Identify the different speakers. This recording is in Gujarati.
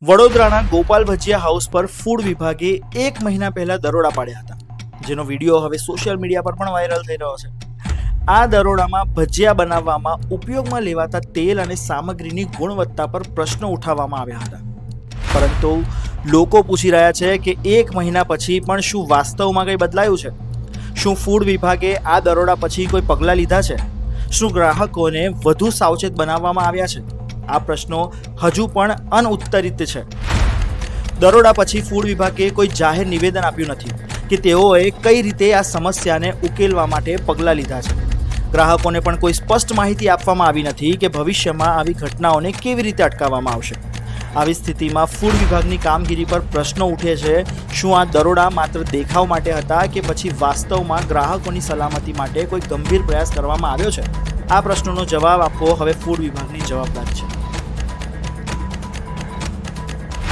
Speaker 1: વડોદરાના ગોપાલ ભજીયા હાઉસ પર ફૂડ વિભાગે 1 મહિના પહેલા દરોડા પાડ્યા હતા, જેનો વિડીયો હવે સોશિયલ મીડિયા પર પણ વાયરલ થઈ રહ્યો છે। આ દરોડામાં ભજીયા બનાવવામાં ઉપયોગમાં લેવાતા તેલ અને સામગ્રીની ગુણવત્તા પર પ્રશ્નો ઉઠાવવામાં આવ્યા હતા, પરંતુ લોકો પૂછી રહ્યા છે કે 1 મહિના પછી પણ શું વાસ્તવમાં કંઈ બદલાયું છે? શું ફૂડ વિભાગે આ દરોડા પછી કોઈ પગલાં લીધા છે? શું ગ્રાહકોને વધુ સાવચેત બનાવવામાં આવ્યા છે? આ પ્રશ્નો હજુ પણ અનુત્તરિત છે। દરોડા પછી ફૂડ વિભાગે કોઈ જાહેર નિવેદન આપ્યું નથી કે તેઓએ કઈ રીતે આ સમસ્યાને ઉકેલવા માટે પગલાં લીધા છે। ગ્રાહકોને પણ કોઈ સ્પષ્ટ માહિતી આપવામાં આવી નથી કે ભવિષ્યમાં આવી ઘટનાઓને કેવી રીતે અટકાવવામાં આવશે। આવી સ્થિતિમાં ફૂડ વિભાગની કામગીરી પર પ્રશ્નો ઉઠે છે। શું આ દરોડા માત્ર દેખાવ માટે હતા કે પછી વાસ્તવમાં ગ્રાહકોની સલામતી માટે કોઈ ગંભીર પ્રયાસ કરવામાં આવ્યો છે? આ પ્રશ્નોનો જવાબ આપવો હવે ફૂડ વિભાગની જવાબદારી છે।